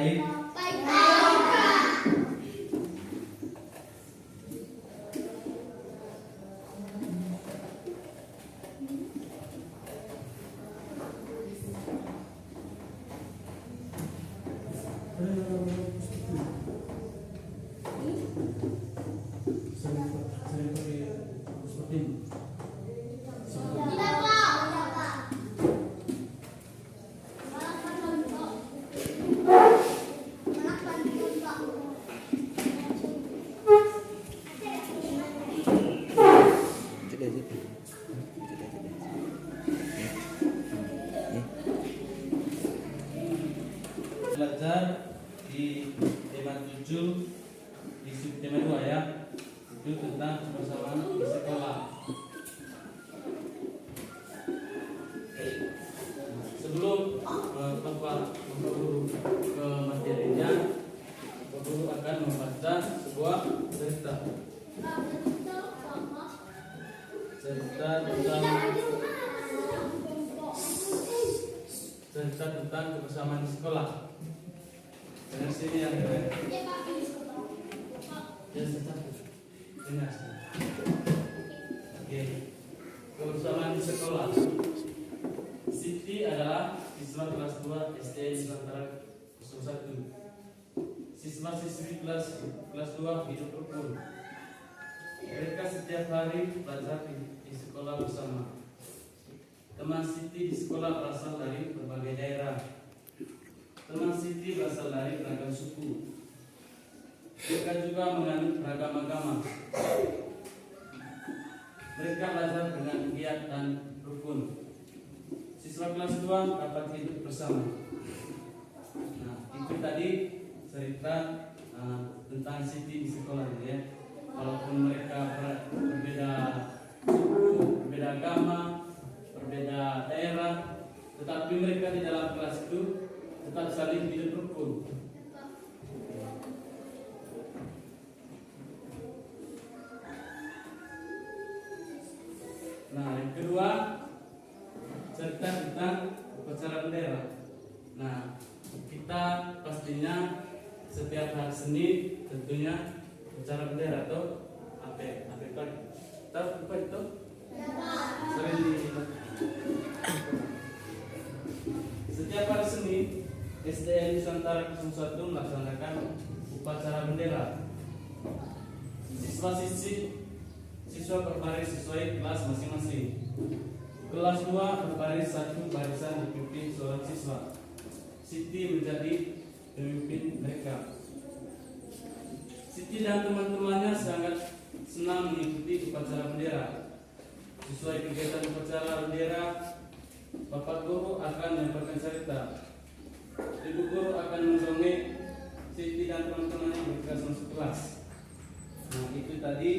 baik? Belajar di tema 7 di subtema 2 ya, itu tentang kebersamaan di sekolah. Sebelum Bapak guru ke materinya, Bapak guru akan membaca sebuah cerita tentang kebersamaan di sekolah. Dari sini yang keren. Oke. Kebersamaan di sekolah. Siti adalah siswa kelas 2 SD Nusantara 01. Siswa-siswi kelas 2 hidup rukun. Mereka setiap hari belajar di sekolah bersama. Teman Siti di sekolah berasal dari berbagai daerah. Teman Siti berasal dari beragam suku. Mereka juga menganut beragam agama. Mereka belajar dengan giat dan rukun. Siswa kelas 2 dapat hidup bersama. Nah, itu tadi cerita tentang Siti di sekolah ya. Walaupun mereka berbeda suku, berbeda agama, berbeda daerah, tetapi mereka di dalam kelas itu tetap saling hidup rukun. Nah, yang kedua cerita tentang upacara bendera. Nah, kita pastinya setiap hari Senin tentunya upacara bendera atau apa tahu apa itu? Sering di setiap hari Senin SDN Nusantara 01 melaksanakan upacara bendera. Siswa berbaris sesuai kelas masing-masing. Kelas 2 berbaris satu barisan dipimpin seorang siswa. Siti menjadi pemimpin mereka. Siti dan teman-temannya sangat senang mengikuti upacara bendera. Sesuai kegiatan upacara bendera, Bapak guru akan menyampaikan cerita. Ibu guru akan mendongeng Siti dan teman-temannya bergegas masuk kelas. Nah, itu tadi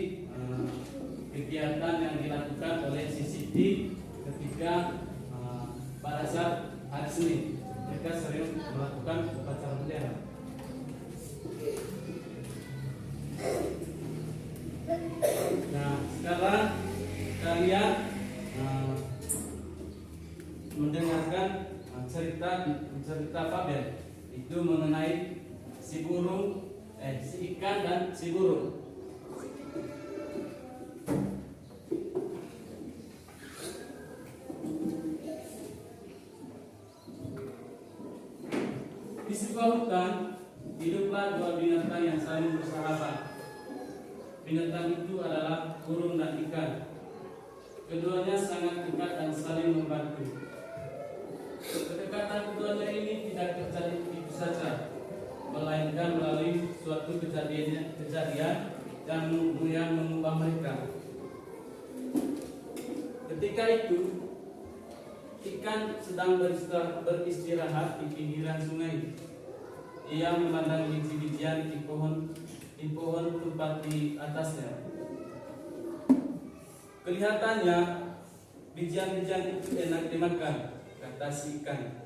kegiatan yang dilakukan oleh Siti ketika pada saat hari Senin. Mereka sering melakukan upacara bendera. Nah, sekarang kalian mendengarkan cerita Fabel itu mengenai si ikan dan si burung. Di sebuah hutan hiduplah dua binatang yang saling bersahabat. Binatang itu adalah burung dan ikan. Keduanya sangat dekat dan saling membantu. Kedekatan keduanya ini tidak terjadi begitu saja, melainkan melalui suatu kejadian yang mengubah mereka. Ketika itu, ikan sedang beristirahat di pinggiran sungai. Ia memandang biji-bijian di pohon tempat di atasnya. Kelihatannya bijian-bijian itu enak dimakan, kata si ikan.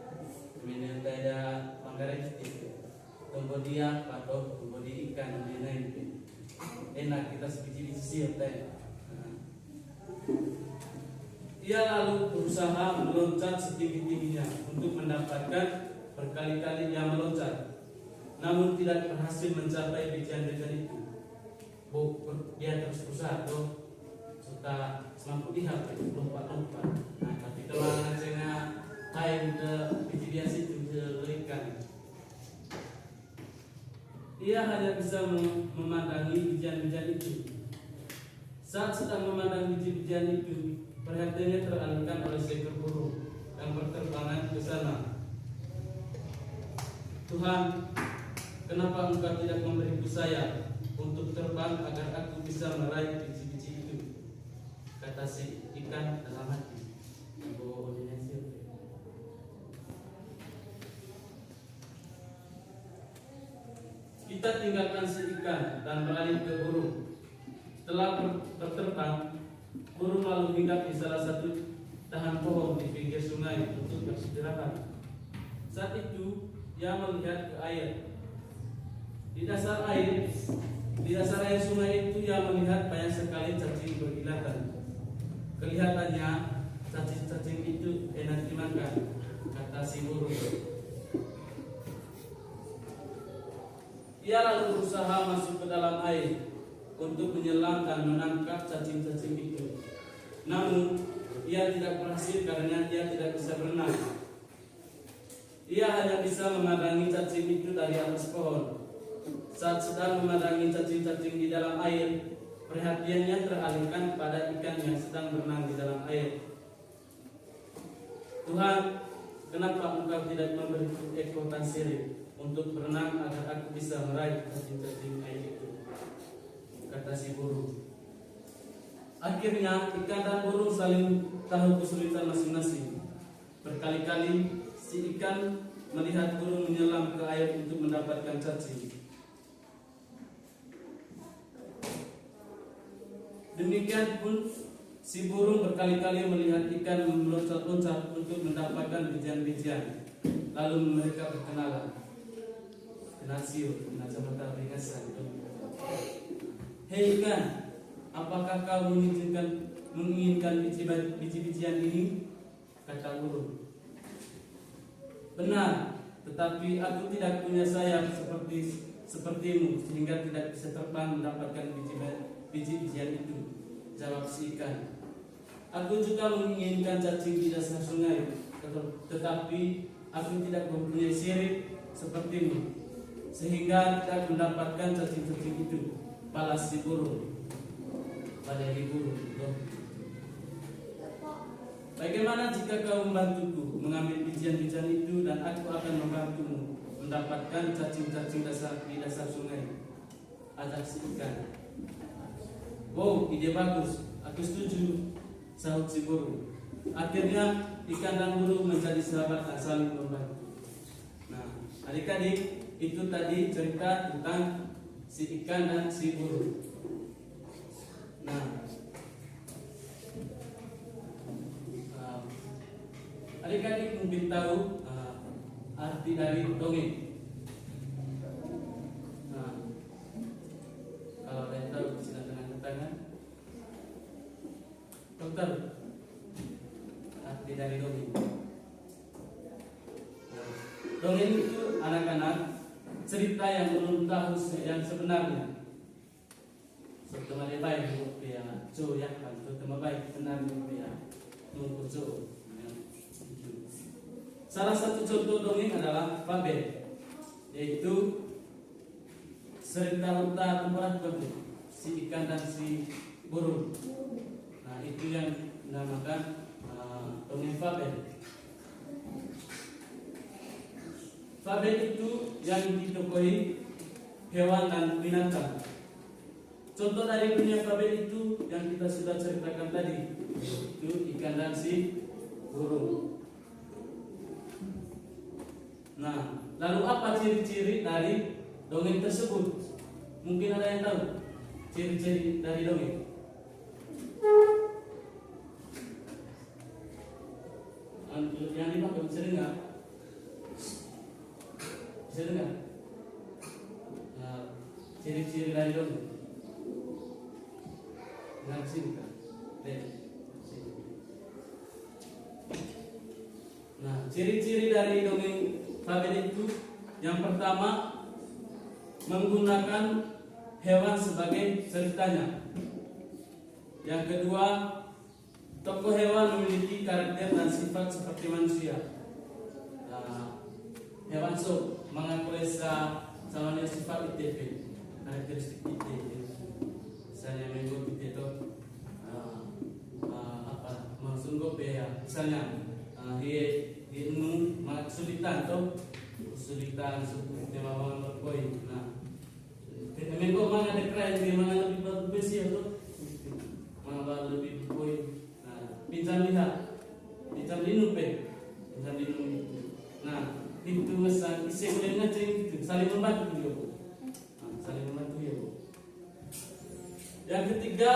Kemudian ada manggarai itu, tunggu dia atau tunggu di ikan itu enak kita sebiji siap teh. Ia lalu berusaha meloncat setinggi-tingginya untuk mendapatkan berkali-kali dia meloncat. namun tidak berhasil mencapai bijian-bijian itu. Dia terus berusaha serta semampu dia lompat-lompat. Nah, tapi kalau ngecengnya hai udah biji dia situ dilerikan, ia hanya bisa memandangi bijian-bijian itu. Saat sedang memandang biji-bijian itu, perhatiannya teralihkan oleh seekor burung yang berterbangan ke sana. Tuhan, kenapa Engkau tidak memberiku sayap untuk terbang agar aku bisa meraih biji-biji itu? Kata si ikan dalam hati. Kita tinggalkan si ikan dan beralih ke burung. Setelah berterbang, burung lalu hinggap di salah satu dahan pohon di pinggir sungai untuk beristirahat. Saat itu ia melihat ke air. Di dasar air sungai itu ia melihat banyak sekali cacing berkilatan. Kelihatannya cacing-cacing itu enak dimakan, kata si burung. Ia lalu berusaha masuk ke dalam air untuk menyelam dan menangkap cacing-cacing itu. Namun ia tidak berhasil karena ia tidak bisa berenang. Ia hanya bisa memandangi cacing itu dari atas pohon. Saat sedang memandangi cacing-cacing di dalam air, perhatiannya teralihkan pada ikan yang sedang berenang di dalam air. Tuhan, kenapa Engkau tidak memberiku ekor dan sirip untuk berenang agar aku bisa meraih cacing-cacing air itu? Kata si burung. Akhirnya ikan dan burung saling tahu kesulitan masing-masing. Berkali-kali si ikan melihat burung menyelam ke air untuk mendapatkan cacing. Demikian pun si burung berkali-kali melihat ikan meloncat-loncat untuk mendapatkan bijian-bijian. Lalu mereka berkenalan. Kenasio, kacamata ringasan. Hei ikan, apakah kau menginginkan biji-bijian ini? Kata burung. Benar, tetapi aku tidak punya sayap sepertimu sehingga tidak bisa terbang mendapatkan biji-bijian itu, jawab si ikan. Aku juga menginginkan cacing di dasar sungai, tetapi aku tidak mempunyai sirip sepertimu sehingga tidak mendapatkan cacing-cacing itu, balas si burung. Pada burung, bagaimana jika kau membantuku mengambil bijian-bijian itu dan aku akan membantumu mendapatkan cacing-cacing di dasar sungai? Ajak si ikan. Wow, ide bagus, aku setuju, sahut si burung. Akhirnya ikan dan burung menjadi sahabat dan saling membantu. Nah, adik-adik, itu tadi cerita tentang si ikan dan si burung. Nah, adik-adik mungkin tahu arti dari dongeng. Nah, kalau ada yang tahu silakan angkat tangan. Dokter, arti dari dongeng. Nah, dongeng itu anak-anak cerita yang belum tahu yang sebenarnya. Setelah dia baik dia co ya kan, setelah baik benar dia nunggu co. Salah satu contoh dongeng adalah Fabel, yaitu cerita unta temporat si ikan dan si burung. Nah, itu yang dinamakan dongeng Fabel. Fabel itu yang ditokohi hewan dan binatang. Contoh dari dunia fabel itu yang kita sudah ceritakan tadi, itu ikan dan si burung. Nah, lalu apa ciri-ciri dari dongeng tersebut? Mungkin ada yang tahu ciri-ciri dari dongeng? Yang dipakai bisa dengar? Bisa dengar? Nah, ciri-ciri dari dongeng. Dengar sini kan? Nah, ciri-ciri dari dongeng fabel itu yang pertama menggunakan hewan sebagai ceritanya. Yang kedua, tokoh hewan memiliki karakter dan sifat seperti manusia. Hewan mengaku sama sifat ITP, karakteristik ITP. Misalnya mengikut itu sungguh ya, misalnya di kesulitan kesulitan memang berpoin. Nah, mengikut mana ada keren, di mana lebih bagus ya tuh, mana lebih berpoin. Nah, pinjam lihat, pinjam linupe, pinjam linupe. Nah, itu masa isi boleh ngeceng itu saling membantu ya bu, saling membantu ya bu. Yang ketiga,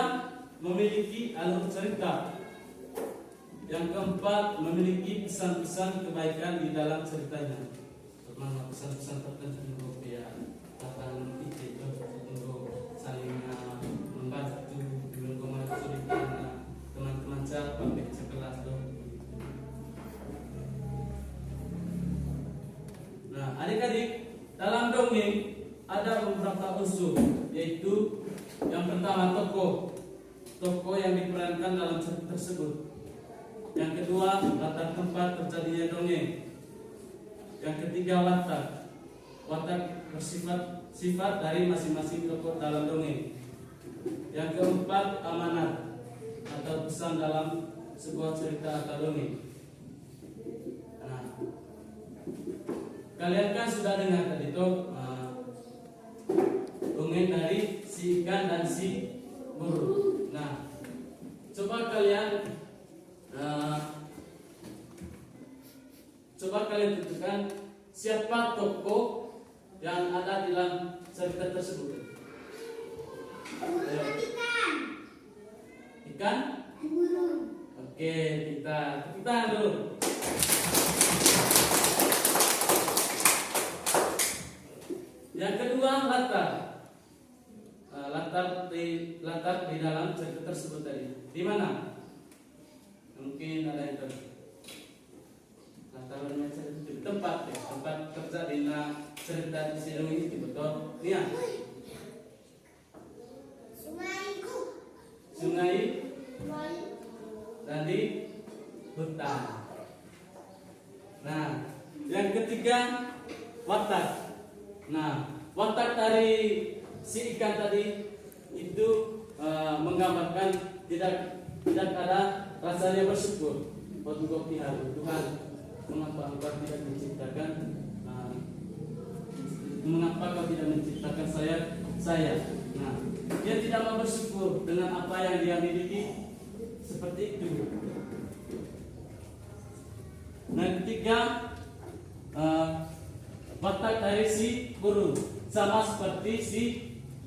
memiliki alur cerita. Yang keempat, memiliki pesan-pesan kebaikan di dalam ceritanya. Terutama pesan-pesan tertentu ya, tentang itu untuk saling membantu dengan kesulitan teman-teman saya sampai sekelas tuh. Nah, adik-adik, dalam dongeng ada beberapa unsur, yaitu yang pertama tokoh yang diperankan dalam cerita tersebut. Yang kedua, latar tempat terjadinya dongeng. Yang ketiga, watak sifat dari masing-masing tokoh dalam dongeng. Yang keempat, amanat atau pesan dalam sebuah cerita atau dongeng. Nah, kalian kan sudah dengar tadi itu dongeng dari si ikan dan si burung. Nah, coba kalian tentukan siapa tokoh yang ada dalam cerita tersebut. Ikan? Burung. Oke, kita dulu. Yang kedua, latar di dalam cerita tersebut tadi. Di mana? Mungkin ada yang latarnya tempat terjadinya cerita di sini itu betul. Iya. Sungai dan di hutan. Nah, yang ketiga, watak. Nah, watak dari si ikan tadi itu menggambarkan tidak ada rasanya bersyukur untuk Tuhan. Mengapa engkau tidak menciptakan? Mengapa kau tidak menciptakan saya? Nah, dia tidak mau bersyukur dengan apa yang dia miliki, seperti itu. Nah, ketiga, watak dari si burung sama seperti si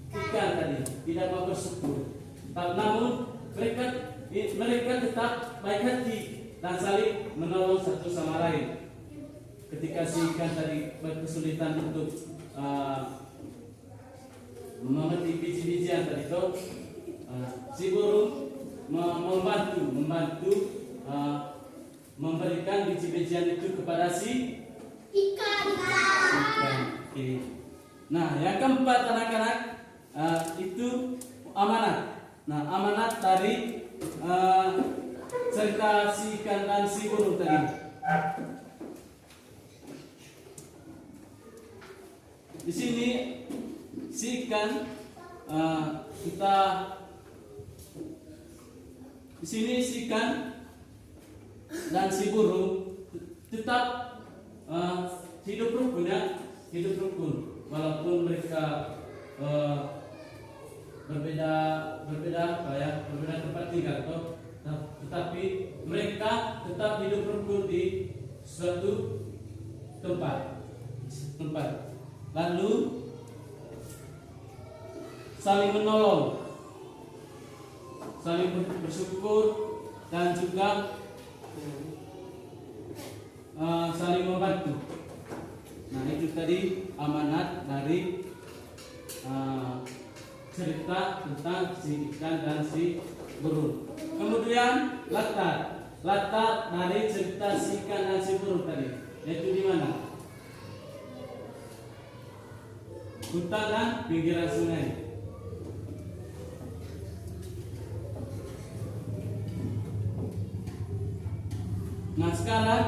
ikan tadi, tidak mau bersyukur. Namun mereka tetap baik hati dan saling menolong satu sama lain. Ketika si ikan tadi berkesulitan untuk memetik biji-bijian tadi itu, si burung membantu memberikan biji-bijian itu kepada si ikan. Nah, yang keempat anak-anak, itu amanat. Nah, amanat dari cerita si ikan dan si burung tadi. Di sini si ikan si ikan dan si burung tetap hidup rukun walaupun mereka berbeda tempat tinggal, tetapi mereka tetap hidup rukun di suatu tempat. Lalu saling menolong, saling bersyukur, dan juga saling membantu. Nah, itu tadi amanat dari cerita tentang si ikan dan si burung. Kemudian latar dari cerita si ikan dan si burung tadi, yaitu di mana? hutan dan pinggiran sungai. Nah, sekarang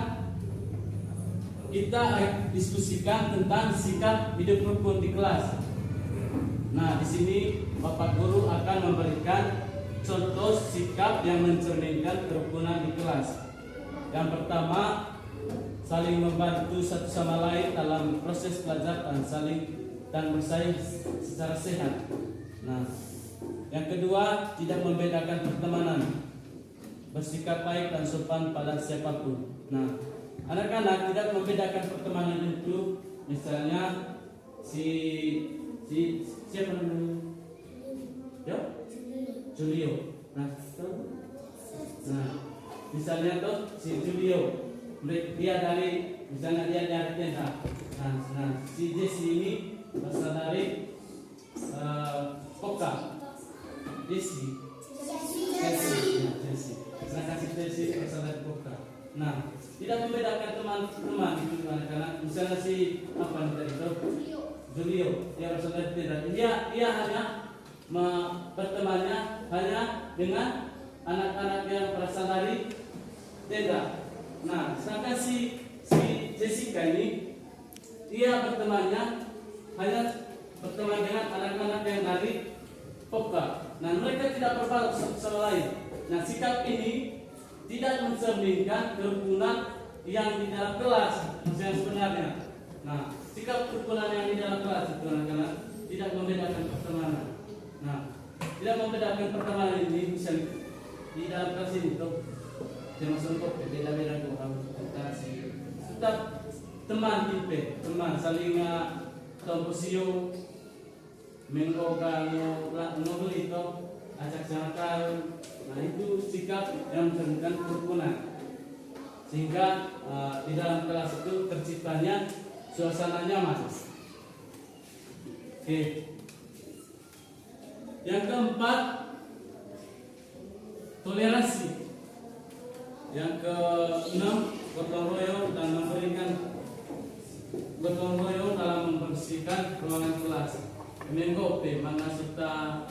kita diskusikan tentang sikap hidup rukun di kelas. Nah, di sini Bapak Guru akan memberikan contoh sikap yang mencerminkan kerukunan di kelas. Yang pertama, saling membantu satu sama lain dalam proses belajar dan saling dan bersaing secara sehat. Nah, yang kedua, tidak membedakan pertemanan, bersikap baik dan sopan pada siapapun. Nah, anak-anak tidak membedakan pertemanan itu, misalnya siapa namanya? Yo? Julio. Nah, misalnya tuh si Julio, dia dari tenda. Nah, si Jesse ini berasal dari Poka. Jesse. Sedangkan si Jesse berasal dari Poka. Nah, tidak membedakan teman-teman itu karena misalnya si apa tadi itu Julio, dia berasal dari tenda. Dia hanya bertemannya hanya dengan anak-anak yang berasal dari tenda. Nah, sedangkan si Jessica ini dia bertemannya hanya berteman dengan anak-anak yang dari Popka. Nah, mereka tidak berbaur satu sama lain. Nah, sikap ini tidak mencerminkan kerukunan yang di dalam kelas yang sebenarnya. Nah, sikap kerukunan yang di dalam kelas itu anak-anak tidak membedakan pertemanan. Nah, tidak membedakan pertemanan ini bisa di dalam kelas ini tuh. Termasuk beda-beda orang kasih. Tetap teman tipe, teman saling komposio menggogang nobel itu acak jangkal. Nah, itu sikap yang mencerminkan kerukunan. Sehingga di dalam kelas itu terciptanya suasana nyaman. Oke. Yang keempat, toleransi. Yang keenam, gotong royong dan memberikan gotong royong dalam membersihkan ruangan kelas. Menggope mana serta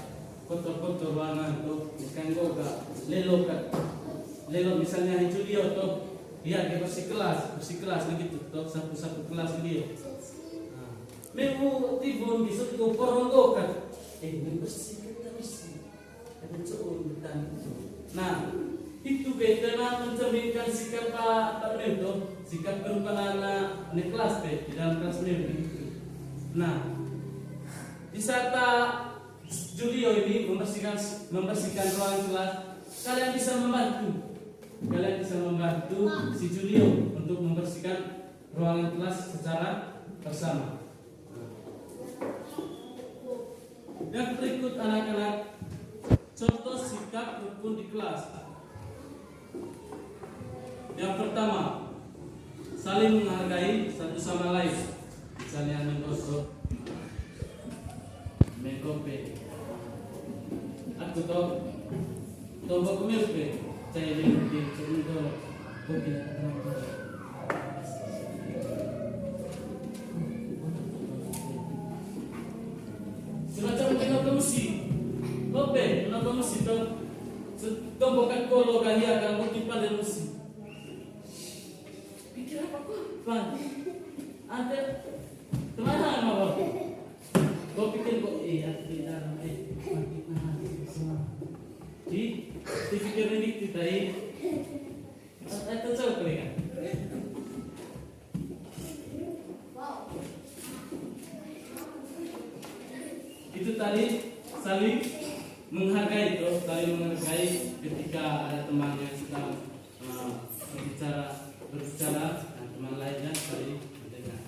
kotor-kotor ruangan tuh, misalnya goga, lelo misalnya itu dia tuh, dia bersih kelas begitu, tuh satu kelas dia. Memu tibun bisa tuh koronggokan, bersih kita bersih, ada cowok dan nah. Itu beda mencerminkan sikap Pak Mendo, sikap kerukunan di kelas di dalam kelas Mendo. Nah, di saat Julio ini membersihkan ruangan kelas, kalian bisa membantu si Julio untuk membersihkan ruangan kelas secara bersama. Yang berikut anak-anak, contoh sikap rukun di kelas. Yang pertama, saling menghargai satu sama lain. Misalnya menggosok, mengkope. Aku tahu, tombol kumilpe, saya mengikuti contoh kopi. Semacam kenapa mesti, kope, kenapa mesti tuh, tombol kan kolo kaya kan kopi pada mesti. Pan, ada kemana mau? Kau pikir kok di dalam semua. Di pikir ini kita itu coba kan? Itu tadi saling menghargai ketika ada teman yang sedang berbicara dan teman lainnya saling mendengar.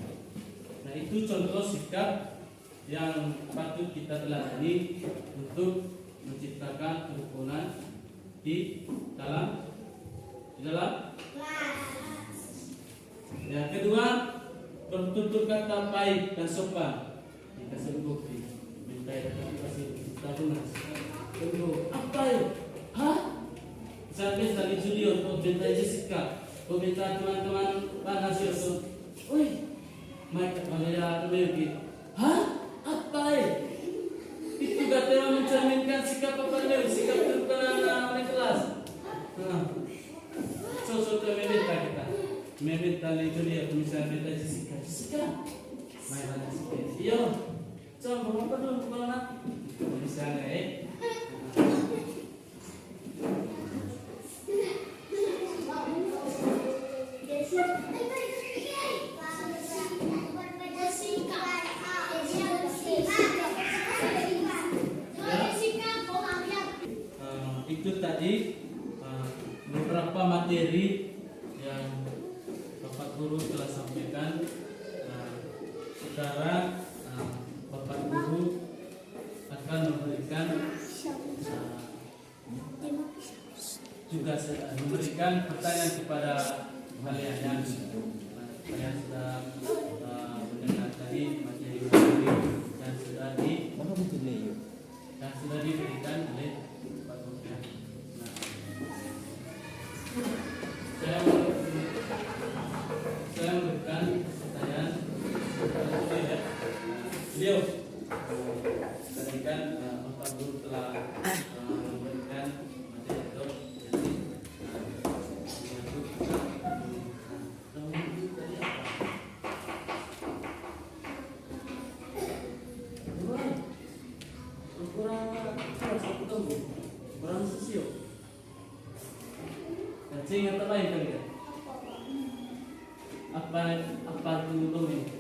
Nah, itu contoh sikap yang patut kita teladani untuk menciptakan kerukunan di dalam kelas. Yang kedua, bertutur kata baik dan sopan. Dikasih bukti, minta kasih tahunas. Tunggu, apa ya? Hah? Sampai tadi Julio untuk minta Jessica. Minta teman-teman panas itu, wih, mereka malah memiliki, hah? Apa Meminta itu dia, misalnya minta Jessica, main aja Jessica. Iyo, coba apa dulu kalau nak? Misalnya, itu tadi beberapa materi yang Bapak Guru telah sampaikan. Sekarang Bapak Guru akan memberikan juga memberikan pertanyaan kepada kalian yang sudah mendengar tadi materi-materi yang sudah diberikan oleh Pak Guru. Saya memberikan pertanyaan kepada beliau. Tadi kan Bapak Guru telah memberikan materi itu. Kurang sosio. Cing atau lain kali ya? Apa dulu nih?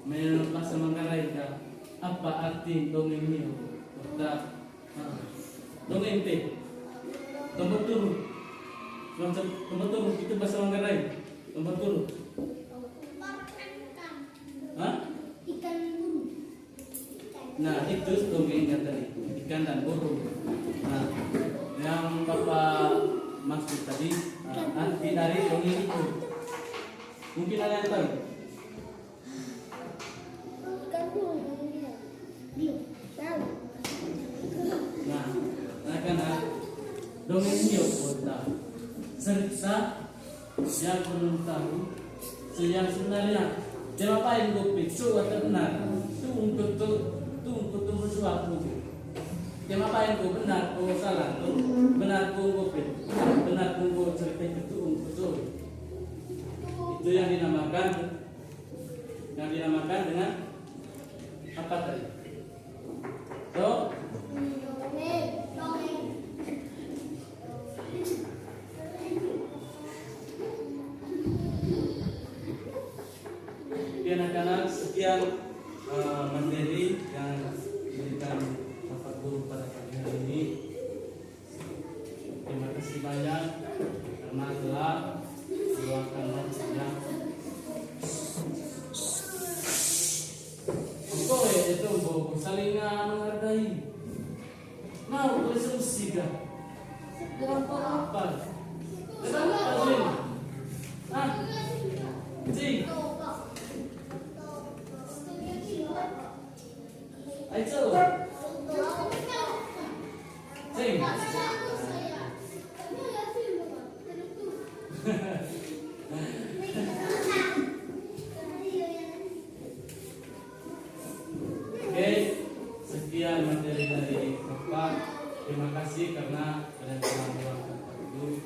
Melepas Manggarai ka? Apa arti dongeng ini? Dongeng teh. Tombol turun. Tombol turun itu bahasa Manggarai. Tombol turun. Hah? Ikan burung. Nah itu dongengnya tadi, ikan dan burung. Nah yang Bapak maksud tadi arti dari dongeng itu mungkin ada yang tahu? Ikan burung. Dia tahu. Nah karena dongeng ini kota cerita yang belum tahu yang sebenarnya jangan apa yang gue pikir atau benar itu untuk sesuatu. Yang apa yang gue benar, gue salah, benar gue benar gue cerita itu betul. Itu yang dinamakan dengan apa tadi? Anak-anak sekian materi yang diberikan Bapak Guru pada pagi hari ini. Terima kasih banyak karena telah meluangkan waktunya. Pokoknya itu bobo saling menghargai. Mau resolusi kan? Apa? Kenapa sih? Ah, sih. Ayo. Sing. Oke, sekian materi dari Bapak. Terima kasih karena kalian telah meluangkan waktu.